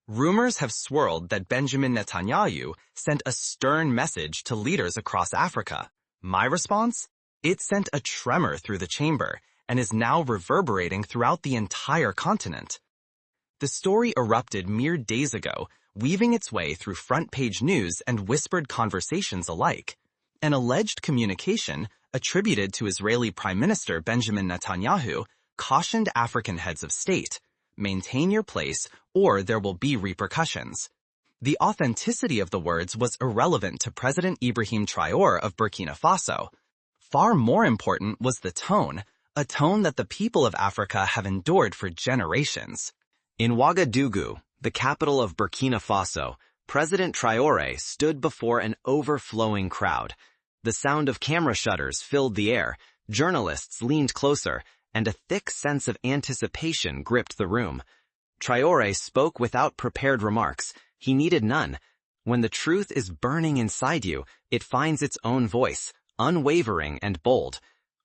Rumors have swirled that Benjamin Netanyahu sent a stern message to leaders across Africa. My response? It sent a tremor through the chamber and is now reverberating throughout the entire continent. The story erupted mere days ago, weaving its way through front-page news and whispered conversations alike. An alleged communication, attributed to Israeli Prime Minister Benjamin Netanyahu, cautioned African heads of state, maintain your place or there will be repercussions. The authenticity of the words was irrelevant to President Ibrahim Traore of Burkina Faso. Far more important was the tone, a tone that the people of Africa have endured for generations. In Ouagadougou, the capital of Burkina Faso, President Traore stood before an overflowing crowd. The sound of camera shutters filled the air, journalists leaned closer, and a thick sense of anticipation gripped the room. Traore spoke without prepared remarks. He needed none. When the truth is burning inside you, it finds its own voice, unwavering and bold.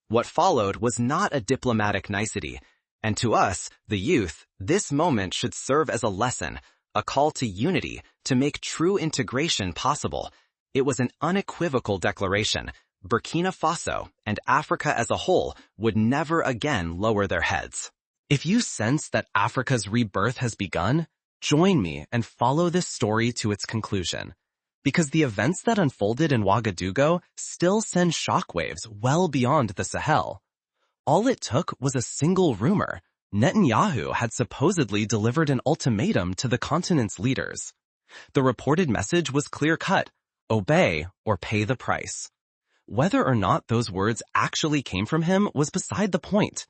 What followed was not a diplomatic nicety, and to us, the youth, this moment should serve as a lesson, a call to unity, to make true integration possible. It was an unequivocal declaration. Burkina Faso and Africa as a whole would never again lower their heads. If you sense that Africa's rebirth has begun, join me and follow this story to its conclusion. Because the events that unfolded in Ouagadougou still send shockwaves well beyond the Sahel. All it took was a single rumor. Netanyahu had supposedly delivered an ultimatum to the continent's leaders. The reported message was clear-cut: obey or pay the price. Whether or not those words actually came from him was beside the point.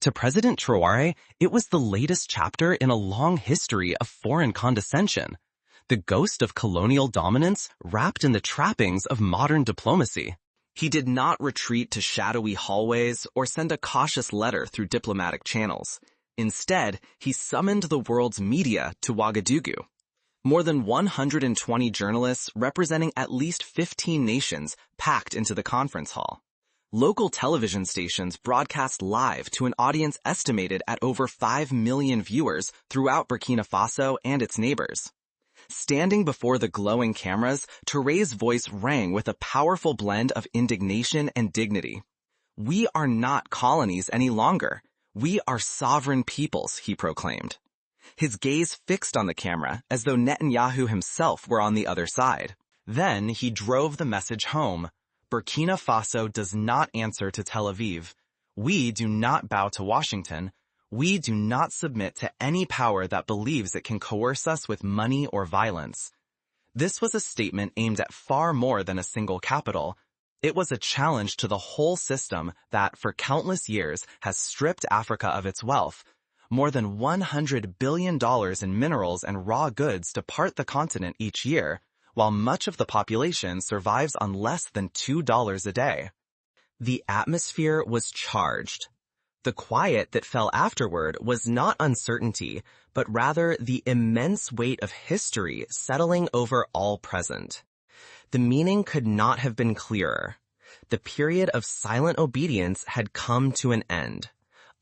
To President Traore, it was the latest chapter in a long history of foreign condescension, the ghost of colonial dominance wrapped in the trappings of modern diplomacy. He did not retreat to shadowy hallways or send a cautious letter through diplomatic channels. Instead, he summoned the world's media to Ouagadougou. More than 120 journalists representing at least 15 nations packed into the conference hall. Local television stations broadcast live to an audience estimated at over 5 million viewers throughout Burkina Faso and its neighbors. Standing before the glowing cameras, Traore's voice rang with a powerful blend of indignation and dignity. We are not colonies any longer. We are sovereign peoples, he proclaimed. His gaze fixed on the camera as though Netanyahu himself were on the other side. Then he drove the message home. Burkina Faso does not answer to Tel Aviv. We do not bow to Washington. We do not submit to any power that believes it can coerce us with money or violence. This was a statement aimed at far more than a single capital. It was a challenge to the whole system that, for countless years, has stripped Africa of its wealth. More than $100 billion in minerals and raw goods depart the continent each year, while much of the population survives on less than $2 a day. The atmosphere was charged. The quiet that fell afterward was not uncertainty, but rather the immense weight of history settling over all present. The meaning could not have been clearer. The period of silent obedience had come to an end.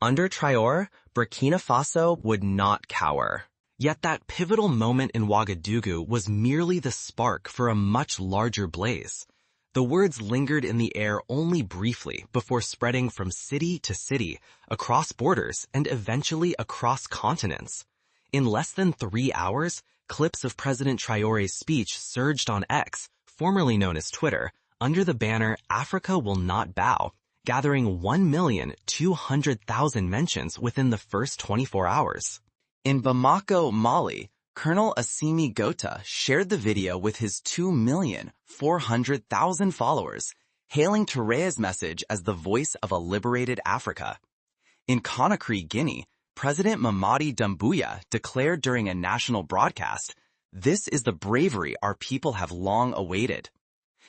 Under Traore, Burkina Faso would not cower. Yet that pivotal moment in Ouagadougou was merely the spark for a much larger blaze. The words lingered in the air only briefly before spreading from city to city, across borders, and eventually across continents. In less than 3 hours, clips of President Traore's speech surged on X, formerly known as Twitter, under the banner "Africa Will Not Bow," gathering 1,200,000 mentions within the first 24 hours. In Bamako, Mali, Colonel Assimi Gota shared the video with his 2,400,000 followers, hailing Traore's message as the voice of a liberated Africa. In Conakry, Guinea, President Mamadi Doumbouya declared during a national broadcast, "This is the bravery our people have long awaited."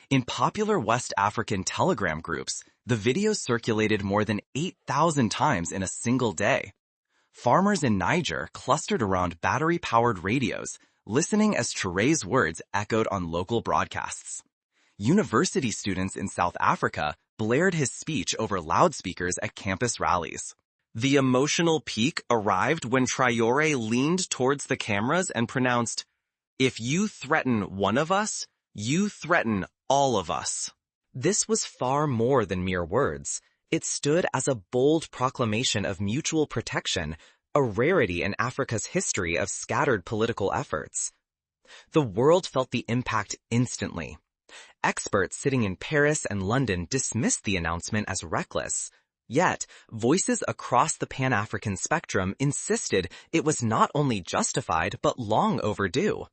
In popular West African Telegram groups, the video circulated more than 8,000 times in a single day. Farmers in Niger clustered around battery-powered radios, listening as Traore's words echoed on local broadcasts. University students in South Africa blared his speech over loudspeakers at campus rallies. The emotional peak arrived when Traore leaned towards the cameras and pronounced, "If you threaten one of us, you threaten all of us." This was far more than mere words. It stood as a bold proclamation of mutual protection, a rarity in Africa's history of scattered political efforts. The world felt the impact instantly. Experts sitting in Paris and London dismissed the announcement as reckless. Yet, voices across the Pan-African spectrum insisted it was not only justified but long overdue.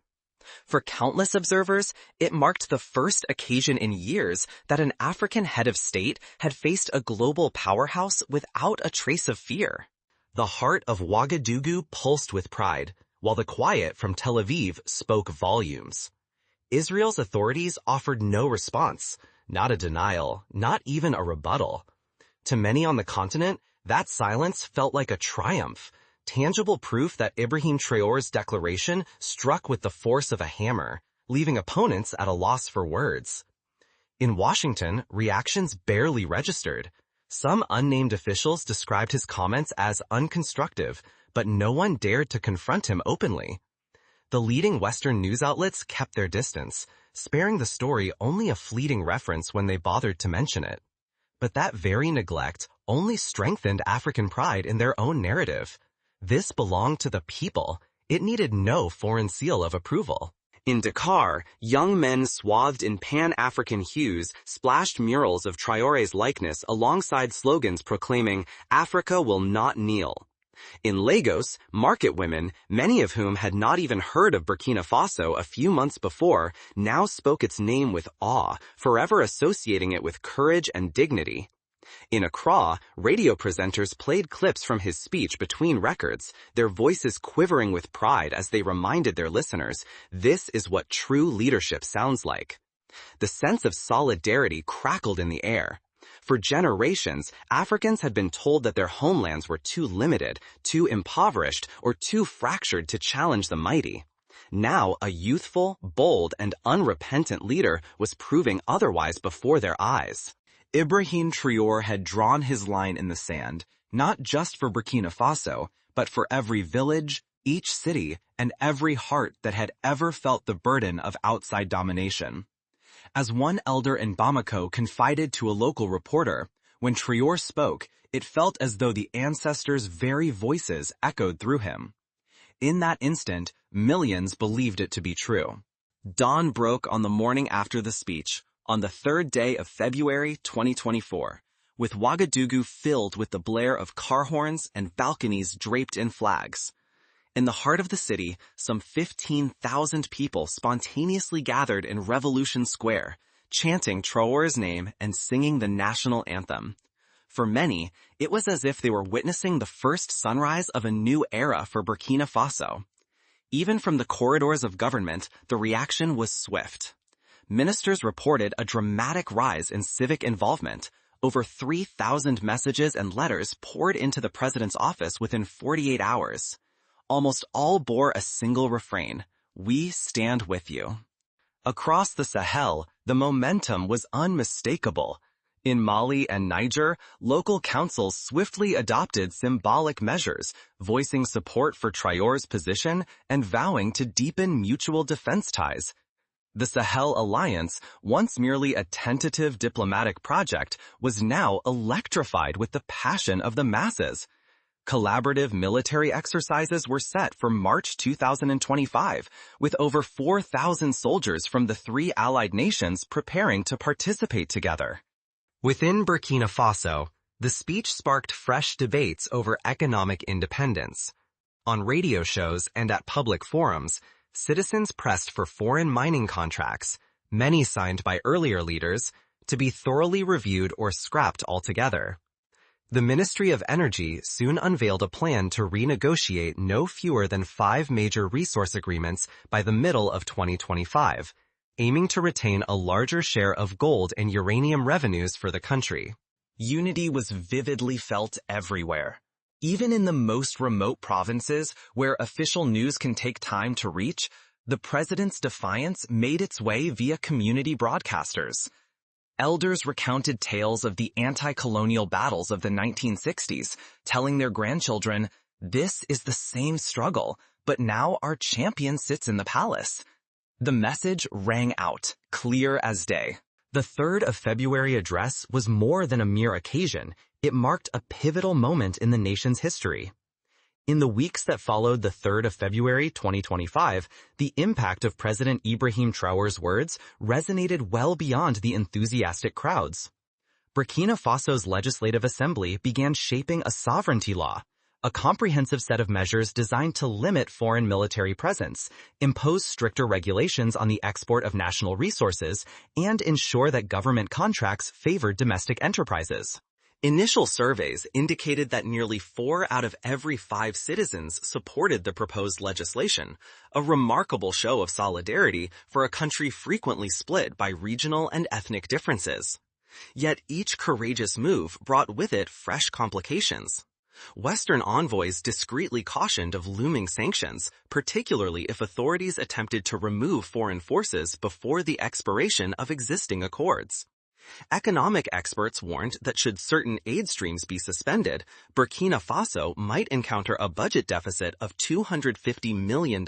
For countless observers, it marked the first occasion in years that an African head of state had faced a global powerhouse without a trace of fear. The heart of Ouagadougou pulsed with pride, while the quiet from Tel Aviv spoke volumes. Israel's authorities offered no response, not a denial, not even a rebuttal. To many on the continent, that silence felt like a triumph, tangible proof that Ibrahim Traore's declaration struck with the force of a hammer, leaving opponents at a loss for words. In Washington, reactions barely registered. Some unnamed officials described his comments as unconstructive, but no one dared to confront him openly. The leading Western news outlets kept their distance, sparing the story only a fleeting reference when they bothered to mention it. But that very neglect only strengthened African pride in their own narrative. This belonged to the people. It needed no foreign seal of approval. In Dakar, young men swathed in Pan-African hues splashed murals of Traore's likeness alongside slogans proclaiming, "Africa will not kneel." In Lagos, market women, many of whom had not even heard of Burkina Faso a few months before, now spoke its name with awe, forever associating it with courage and dignity. In Accra, radio presenters played clips from his speech between records, their voices quivering with pride as they reminded their listeners, this is what true leadership sounds like. The sense of solidarity crackled in the air. For generations, Africans had been told that their homelands were too limited, too impoverished, or too fractured to challenge the mighty. Now, a youthful, bold, and unrepentant leader was proving otherwise before their eyes. Ibrahim Traore had drawn his line in the sand, not just for Burkina Faso, but for every village, each city, and every heart that had ever felt the burden of outside domination. As one elder in Bamako confided to a local reporter, when Traore spoke, it felt as though the ancestors' very voices echoed through him. In that instant, millions believed it to be true. Dawn broke on the morning after the speech, on the 3rd day of February 2024, with Ouagadougou filled with the blare of car horns and balconies draped in flags. In the heart of the city, some 15,000 people spontaneously gathered in Revolution Square, chanting Traore's name and singing the national anthem. For many, it was as if they were witnessing the first sunrise of a new era for Burkina Faso. Even from the corridors of government, the reaction was swift. Ministers reported a dramatic rise in civic involvement. Over 3,000 messages and letters poured into the president's office within 48 hours. Almost all bore a single refrain, "We stand with you." Across the Sahel, the momentum was unmistakable. In Mali and Niger, local councils swiftly adopted symbolic measures, voicing support for Traore's position and vowing to deepen mutual defense ties. The Sahel Alliance, once merely a tentative diplomatic project, was now electrified with the passion of the masses. Collaborative military exercises were set for March 2025, with over 4,000 soldiers from the 3 allied nations preparing to participate together. Within Burkina Faso, the speech sparked fresh debates over economic independence. On radio shows and at public forums, citizens pressed for foreign mining contracts, many signed by earlier leaders, to be thoroughly reviewed or scrapped altogether. The Ministry of Energy soon unveiled a plan to renegotiate no fewer than 5 major resource agreements by the middle of 2025, aiming to retain a larger share of gold and uranium revenues for the country. Unity was vividly felt everywhere. Even in the most remote provinces, where official news can take time to reach, the president's defiance made its way via community broadcasters. Elders recounted tales of the anti-colonial battles of the 1960s, telling their grandchildren, "This is the same struggle, but now our champion sits in the palace." The message rang out, clear as day. The 3rd of February address was more than a mere occasion. It marked a pivotal moment in the nation's history. In the weeks that followed the 3rd of February 2025, the impact of President Ibrahim Traore's words resonated well beyond the enthusiastic crowds. Burkina Faso's Legislative Assembly began shaping a sovereignty law, a comprehensive set of measures designed to limit foreign military presence, impose stricter regulations on the export of national resources, and ensure that government contracts favored domestic enterprises. Initial surveys indicated that nearly 4 out of every 5 citizens supported the proposed legislation, a remarkable show of solidarity for a country frequently split by regional and ethnic differences. Yet each courageous move brought with it fresh complications. Western envoys discreetly cautioned of looming sanctions, particularly if authorities attempted to remove foreign forces before the expiration of existing accords. Economic experts warned that should certain aid streams be suspended, Burkina Faso might encounter a budget deficit of $250 million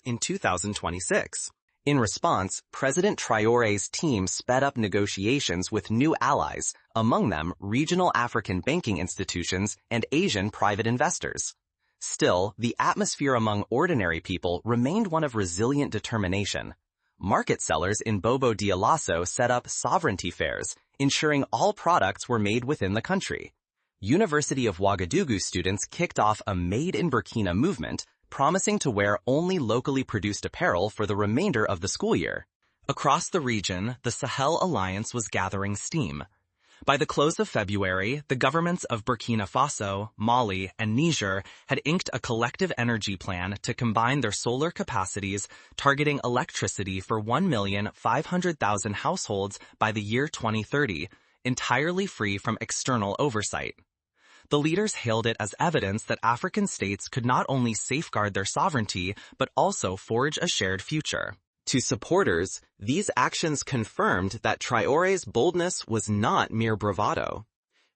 in 2026. In response, President Traore's team sped up negotiations with new allies, among them regional African banking institutions and Asian private investors. Still, the atmosphere among ordinary people remained one of resilient determination. Market sellers in Bobo Dioulasso set up sovereignty fairs, ensuring all products were made within the country. University of Ouagadougou students kicked off a Made in Burkina movement, promising to wear only locally produced apparel for the remainder of the school year. Across the region, the Sahel Alliance was gathering steam. By the close of February, the governments of Burkina Faso, Mali, and Niger had inked a collective energy plan to combine their solar capacities, targeting electricity for 1,500,000 households by the year 2030, entirely free from external oversight. The leaders hailed it as evidence that African states could not only safeguard their sovereignty, but also forge a shared future. To supporters, these actions confirmed that Traore's boldness was not mere bravado.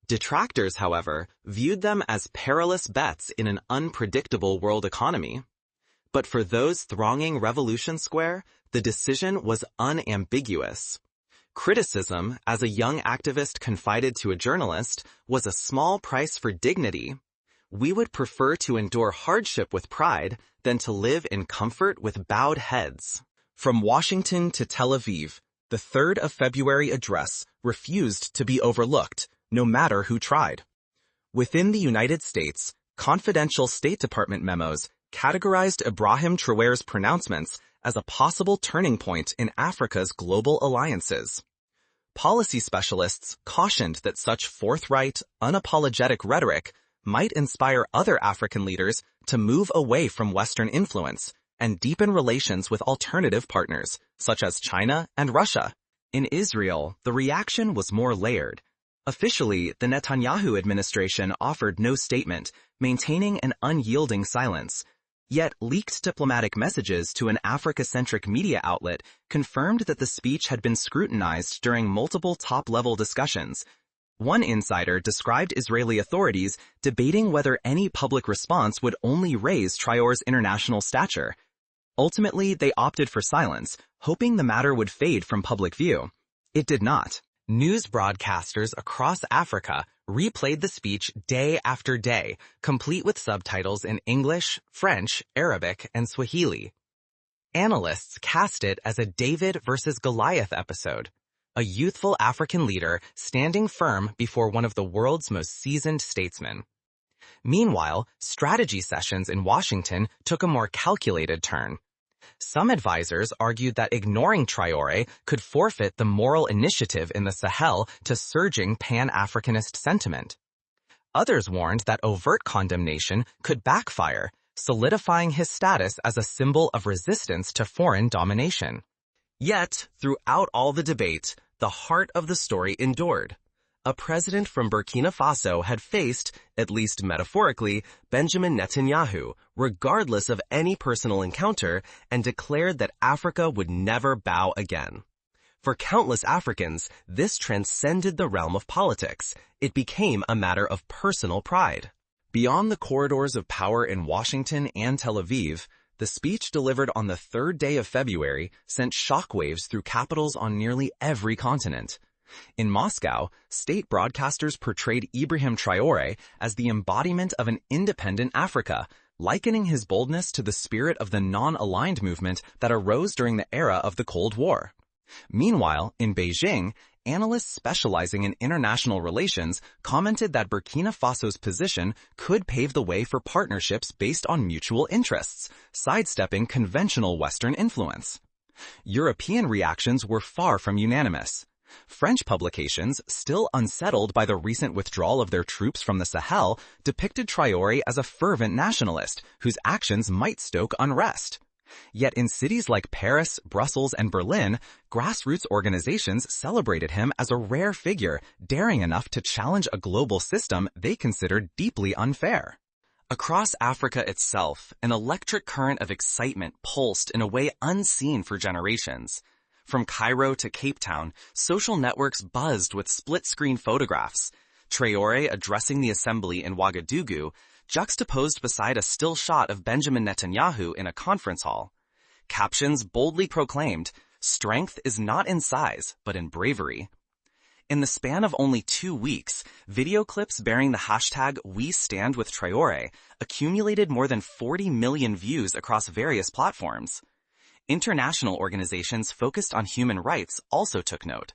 Detractors, however, viewed them as perilous bets in an unpredictable world economy. But for those thronging Revolution Square, the decision was unambiguous. Criticism, as a young activist confided to a journalist, was a small price for dignity. "We would prefer to endure hardship with pride than to live in comfort with bowed heads." From Washington to Tel Aviv, the 3rd of February address refused to be overlooked, no matter who tried. Within the United States, confidential State Department memos categorized Ibrahim Traore's pronouncements as a possible turning point in Africa's global alliances. Policy specialists cautioned that such forthright, unapologetic rhetoric might inspire other African leaders to move away from Western influence and deepen relations with alternative partners, such as China and Russia. In Israel, the reaction was more layered. Officially, the Netanyahu administration offered no statement, maintaining an unyielding silence. Yet leaked diplomatic messages to an Africa-centric media outlet confirmed that the speech had been scrutinized during multiple top-level discussions. One insider described Israeli authorities debating whether any public response would only raise Traore's international stature. Ultimately, they opted for silence, hoping the matter would fade from public view. It did not. News broadcasters across Africa replayed the speech day after day, complete with subtitles in English, French, Arabic, and Swahili. Analysts cast it as a David versus Goliath episode, a youthful African leader standing firm before one of the world's most seasoned statesmen. Meanwhile, strategy sessions in Washington took a more calculated turn. Some advisors argued that ignoring Traore could forfeit the moral initiative in the Sahel to surging Pan-Africanist sentiment. Others warned that overt condemnation could backfire, solidifying his status as a symbol of resistance to foreign domination. Yet, throughout all the debate, the heart of the story endured. A president from Burkina Faso had faced, at least metaphorically, Benjamin Netanyahu, regardless of any personal encounter, and declared that Africa would never bow again. For countless Africans, this transcended the realm of politics. It became a matter of personal pride. Beyond the corridors of power in Washington and Tel Aviv, the speech delivered on the third day of February sent shockwaves through capitals on nearly every continent. In Moscow, state broadcasters portrayed Ibrahim Traore as the embodiment of an independent Africa, likening his boldness to the spirit of the non-aligned movement that arose during the era of the Cold War. Meanwhile, in Beijing, analysts specializing in international relations commented that Burkina Faso's position could pave the way for partnerships based on mutual interests, sidestepping conventional Western influence. European reactions were far from unanimous. French publications, still unsettled by the recent withdrawal of their troops from the Sahel, depicted Traore as a fervent nationalist whose actions might stoke unrest. Yet in cities like Paris, Brussels, and Berlin, grassroots organizations celebrated him as a rare figure, daring enough to challenge a global system they considered deeply unfair. Across Africa itself, an electric current of excitement pulsed in a way unseen for generations. From Cairo to Cape Town, social networks buzzed with split-screen photographs. Traore addressing the assembly in Ouagadougou, juxtaposed beside a still shot of Benjamin Netanyahu in a conference hall. Captions boldly proclaimed, "Strength is not in size, but in bravery." In the span of only 2 weeks, video clips bearing the hashtag #WeStandWithTraore accumulated more than 40 million views across various platforms. International organizations focused on human rights also took note.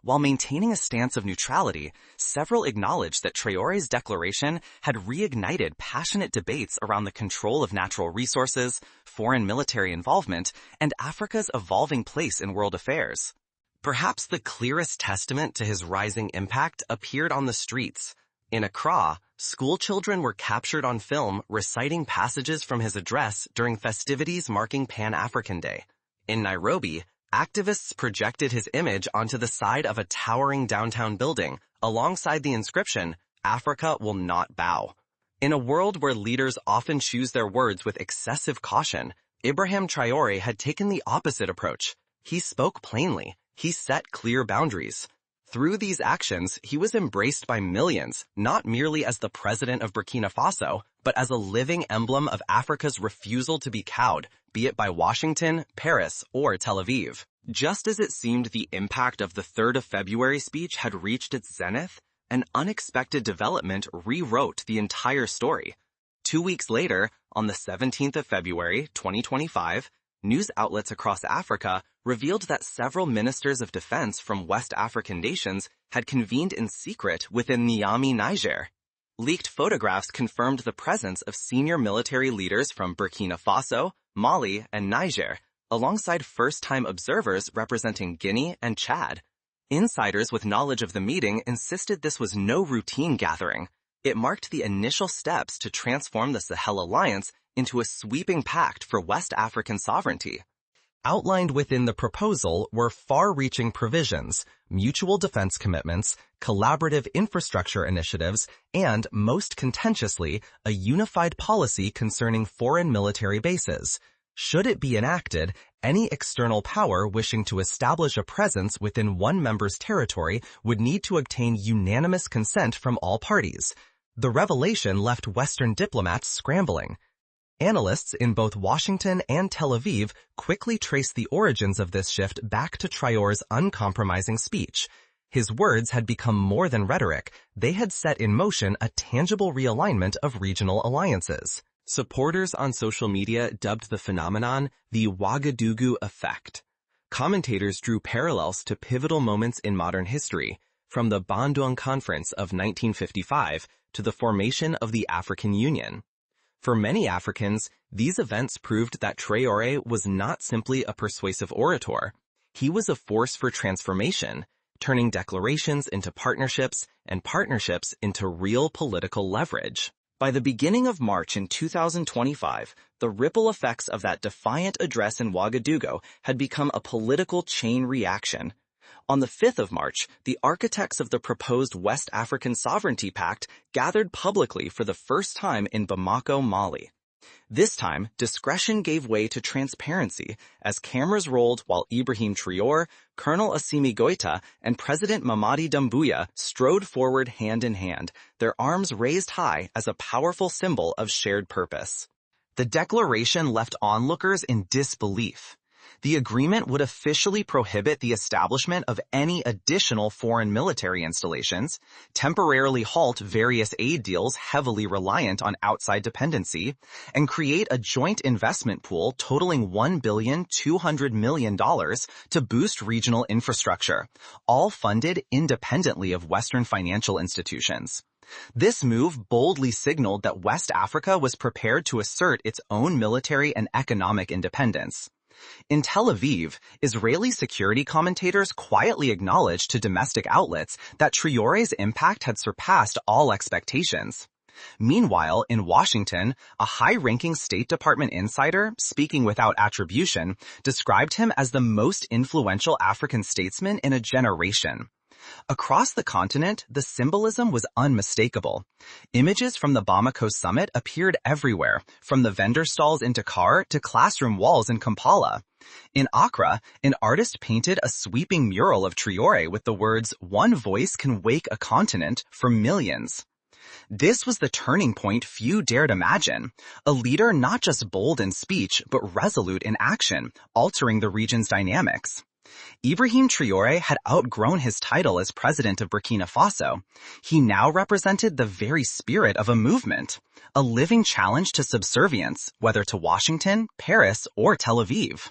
While maintaining a stance of neutrality, several acknowledged that Traore's declaration had reignited passionate debates around the control of natural resources, foreign military involvement, and Africa's evolving place in world affairs. Perhaps the clearest testament to his rising impact appeared on the streets. In Accra, school children were captured on film reciting passages from his address during festivities marking Pan-African Day. In Nairobi, activists projected his image onto the side of a towering downtown building, alongside the inscription, "Africa will not bow." In a world where leaders often choose their words with excessive caution, Ibrahim Traore had taken the opposite approach. He spoke plainly. He set clear boundaries. Through these actions, he was embraced by millions, not merely as the president of Burkina Faso, but as a living emblem of Africa's refusal to be cowed, be it by Washington, Paris, or Tel Aviv. Just as it seemed the impact of the 3rd of February speech had reached its zenith, an unexpected development rewrote the entire story. 2 weeks later, on the 17th of February, 2025, news outlets across Africa revealed that several ministers of defense from West African nations had convened in secret within Niamey, Niger. Leaked photographs confirmed the presence of senior military leaders from Burkina Faso, Mali, and Niger, alongside first-time observers representing Guinea and Chad. Insiders with knowledge of the meeting insisted this was no routine gathering. It marked the initial steps to transform the Sahel Alliance into a sweeping pact for West African sovereignty. Outlined within the proposal were far-reaching provisions, mutual defense commitments, collaborative infrastructure initiatives, and, most contentiously, a unified policy concerning foreign military bases. Should it be enacted, any external power wishing to establish a presence within one member's territory would need to obtain unanimous consent from all parties. The revelation left Western diplomats scrambling. Analysts in both Washington and Tel Aviv quickly traced the origins of this shift back to Traore's uncompromising speech. His words had become more than rhetoric. They had set in motion a tangible realignment of regional alliances. Supporters on social media dubbed the phenomenon the Ouagadougou effect. Commentators drew parallels to pivotal moments in modern history, from the Bandung Conference of 1955 to the formation of the African Union. For many Africans, these events proved that Traore was not simply a persuasive orator. He was a force for transformation, turning declarations into partnerships and partnerships into real political leverage. By the beginning of March in 2025, the ripple effects of that defiant address in Ouagadougou had become a political chain reaction. On the 5th of March, the architects of the proposed West African Sovereignty Pact gathered publicly for the first time in Bamako, Mali. This time, discretion gave way to transparency as cameras rolled while Ibrahim Traore, Colonel Assimi Goïta, and President Mamadi Doumbouya strode forward hand in hand, their arms raised high as a powerful symbol of shared purpose. The declaration left onlookers in disbelief. The agreement would officially prohibit the establishment of any additional foreign military installations, temporarily halt various aid deals heavily reliant on outside dependency, and create a joint investment pool totaling $1.2 billion to boost regional infrastructure, all funded independently of Western financial institutions. This move boldly signaled that West Africa was prepared to assert its own military and economic independence. In Tel Aviv, Israeli security commentators quietly acknowledged to domestic outlets that Traore's impact had surpassed all expectations. Meanwhile, in Washington, a high-ranking State Department insider, speaking without attribution, described him as the most influential African statesman in a generation. Across the continent, the symbolism was unmistakable. Images from the Bamako summit appeared everywhere, from the vendor stalls in Dakar to classroom walls in Kampala. In Accra, an artist painted a sweeping mural of Traore with the words, "One voice can wake a continent," for millions. This was the turning point few dared imagine, a leader not just bold in speech, but resolute in action, altering the region's dynamics. Ibrahim Traore had outgrown his title as president of Burkina Faso. He now represented the very spirit of a movement, a living challenge to subservience, whether to Washington, Paris, or Tel Aviv.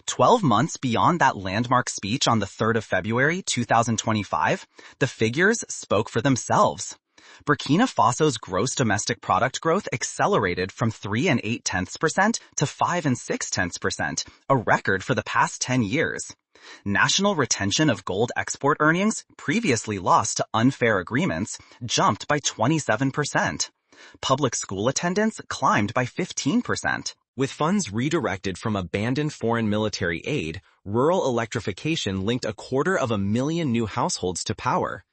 12 months beyond that landmark speech on the 3rd of February 2025, the figures spoke for themselves. Burkina Faso's gross domestic product growth accelerated from 3.8% to 5.6%, a record for the past 10 years. National retention of gold export earnings, previously lost to unfair agreements, jumped by 27%. Public school attendance climbed by 15%. With funds redirected from abandoned foreign military aid, rural electrification linked 250,000 new households to power.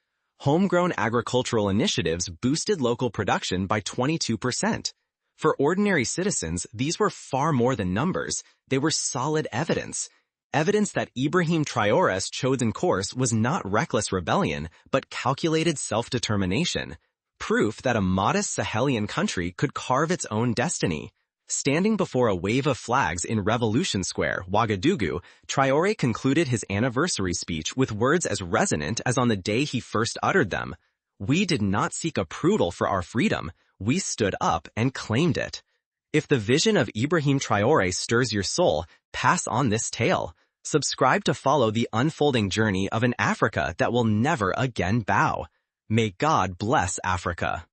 Homegrown agricultural initiatives boosted local production by 22%. For ordinary citizens, these were far more than numbers. They were solid evidence. Evidence that Ibrahim Traore's chosen course was not reckless rebellion, but calculated self-determination. Proof that a modest Sahelian country could carve its own destiny. Standing before a wave of flags in Revolution Square, Ouagadougou, Traore concluded his anniversary speech with words as resonant as on the day he first uttered them. "We did not seek approval for our freedom. We stood up and claimed it." If the vision of Ibrahim Traore stirs your soul, pass on this tale. Subscribe to follow the unfolding journey of an Africa that will never again bow. May God bless Africa.